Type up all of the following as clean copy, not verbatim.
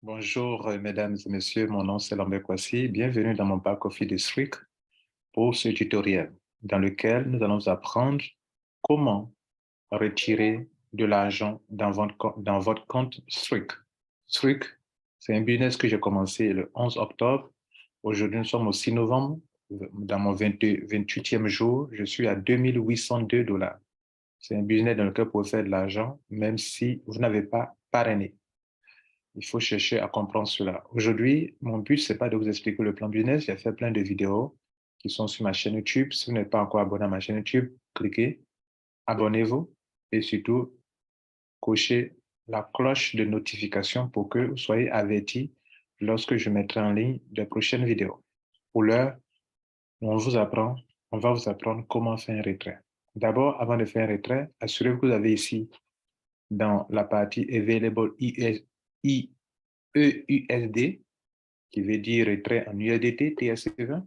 Bonjour, mesdames et messieurs, mon nom c'est Lambert Kwasi. Bienvenue dans mon back-office de Strict pour ce tutoriel dans lequel nous allons apprendre comment retirer de l'argent dans votre compte Strict. Strict, c'est un business que j'ai commencé le 11 octobre. Aujourd'hui, nous sommes au 6 novembre. Dans mon 28e jour, je suis à 2 802 $. C'est un business dans lequel vous pouvez faire de l'argent même si vous n'avez pas parrainé. Il faut chercher à comprendre cela. Aujourd'hui, mon but, c'est pas de vous expliquer le plan business. J'ai fait plein de vidéos qui sont sur ma chaîne YouTube. Si vous n'êtes pas encore abonné à ma chaîne YouTube, cliquez, abonnez-vous et surtout, cochez la cloche de notification pour que vous soyez avertis lorsque je mettrai en ligne de prochaines vidéos. Pour l'heure, on va vous apprendre comment faire un retrait. D'abord, avant de faire un retrait, assurez-vous que vous avez ici, dans la partie Available EUSD, qui veut dire retrait en USDT, TRC20.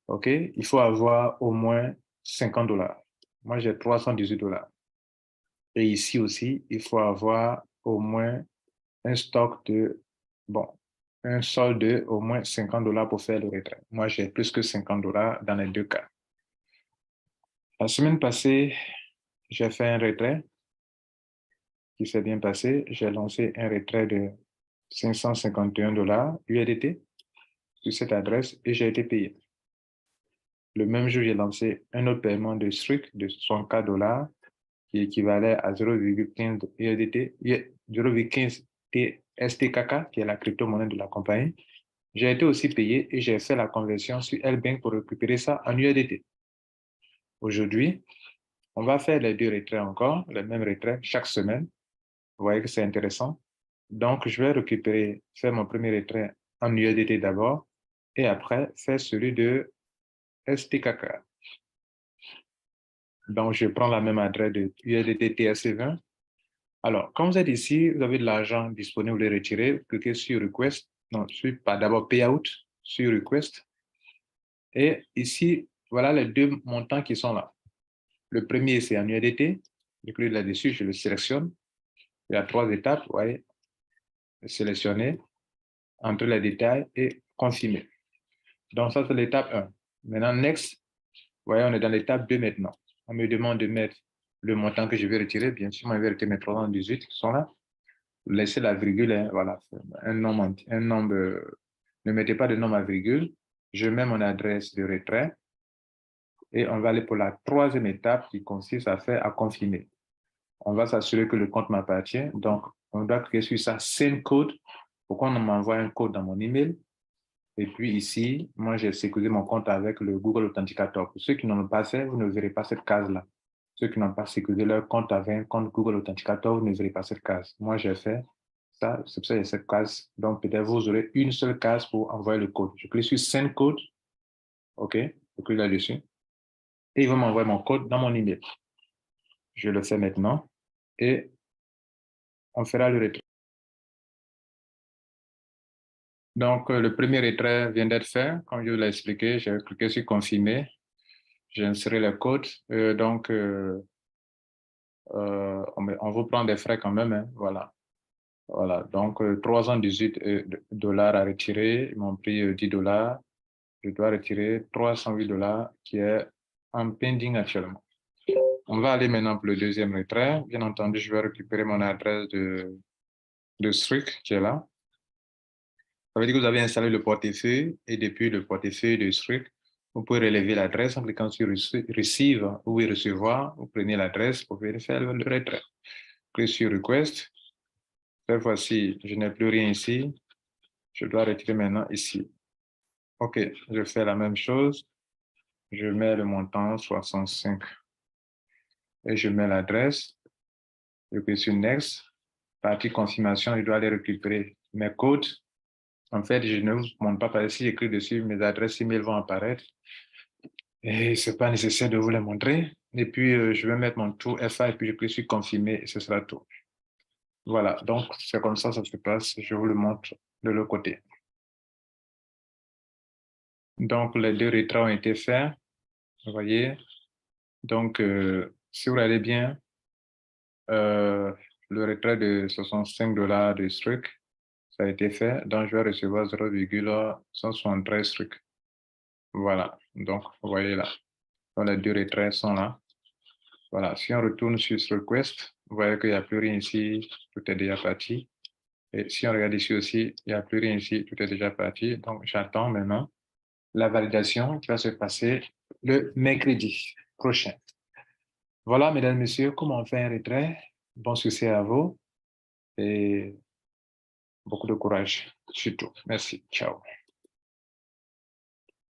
OK? Il faut avoir au moins 50 $. Moi, j'ai 318 $. Et ici aussi, il faut avoir au moins un stock de, bon, un solde de au moins 50 $ pour faire le retrait. Moi, j'ai plus que 50 $ dans les deux cas. La semaine passée, j'ai fait un retrait qui s'est bien passé. J'ai lancé un retrait de 551 $ USDT sur cette adresse et j'ai été payé. Le même jour, j'ai lancé un autre paiement de Strict de 64 $ qui équivalait à 0,15 USDT, 0,15 STKK, qui est la crypto-monnaie de la compagnie. J'ai été aussi payé et j'ai fait la conversion sur L-Bank pour récupérer ça en USDT. Aujourd'hui, on va faire les deux retraits encore, les mêmes retraits chaque semaine. Vous voyez que c'est intéressant. Donc, je vais faire mon premier retrait en USDT d'abord et après faire celui de STKK. Donc, je prends la même adresse de USDT TRC20. Alors, quand vous êtes ici, vous avez de l'argent disponible à retirer, cliquez sur Request. Non, pas d'abord Payout, sur Request. Et ici, voilà les deux montants qui sont là. Le premier, c'est en USDT. Je clique là-dessus, je le sélectionne. Il y a 3 étapes, vous voyez. Sélectionner, entrer les détails et confirmer. Donc, ça, c'est l'étape 1. Maintenant, Next, vous voyez, on est dans l'étape 2 maintenant. On me demande de mettre le montant que je vais retirer. Bien sûr, moi, je vais retirer mes 318 qui sont là. Laissez la virgule, hein, voilà, un nombre, ne mettez pas de nombre à virgule. Je mets mon adresse de retrait et on va aller pour la troisième étape qui consiste à confirmer. On va s'assurer que le compte m'appartient. Donc, on doit cliquer sur ça, Send Code, pour qu'on m'envoie un code dans mon email. Et puis ici, moi, j'ai sécurisé mon compte avec le Google Authenticator. Pour ceux qui n'en ont pas fait, vous ne verrez pas cette case-là. Ceux qui n'ont pas sécurisé leur compte avec un compte Google Authenticator, vous ne verrez pas cette case. Moi, j'ai fait ça, c'est pour ça qu'il y a cette case. Donc, peut-être vous aurez une seule case pour envoyer le code. Je clique sur Send Code. OK, je clique là-dessus. Et il va m'envoyer mon code dans mon email. Je le fais maintenant et on fera le retrait. Donc, le premier retrait vient d'être fait. Comme je vous l'ai expliqué, j'ai cliqué sur Confirmer. J'ai inséré le code. On vous prend des frais quand même. Hein, voilà. Voilà. Donc, 318 $ à retirer. Ils m'ont pris 10 $. Je dois retirer 308 $ qui est en pending actuellement. On va aller maintenant pour le deuxième retrait. Bien entendu, je vais récupérer mon adresse de Strict qui est là. Ça veut dire que vous avez installé le portefeuille et depuis le portefeuille de Strict, vous pouvez relever l'adresse en cliquant sur Receive ou Recevoir. Vous prenez l'adresse pour faire le retrait. Cliquez sur Request. Cette fois-ci, je n'ai plus rien ici. Je dois retirer maintenant ici. OK, je fais la même chose. Je mets le montant 65 et je mets l'adresse. Je clique sur Next. Partie confirmation, je dois aller récupérer mes codes. En fait, je ne vous montre pas parce que si j'écris dessus, mes adresses email vont apparaître. Et ce n'est pas nécessaire de vous les montrer. Et puis, je vais mettre mon tour FA et puis je clique sur confirmer et ce sera tout. Voilà, donc c'est comme ça se passe. Je vous le montre de l'autre côté. Donc, les deux retraits ont été faits. Vous voyez. Donc, si vous regardez bien, le retrait de 65 $ de Strict, Ça a été fait. Donc, je vais recevoir 0,173 trucs. Voilà. Donc, vous voyez là. Donc, les deux retraits sont là. Voilà. Si on retourne sur ce request, vous voyez qu'il n'y a plus rien ici. Tout est déjà parti. Et si on regarde ici aussi, il n'y a plus rien ici. Tout est déjà parti. Donc, j'attends maintenant la validation qui va se passer le mercredi prochain. Voilà, mesdames, messieurs, comment on fait un retrait. Bon succès à vous et beaucoup de courage, surtout. Merci. Ciao.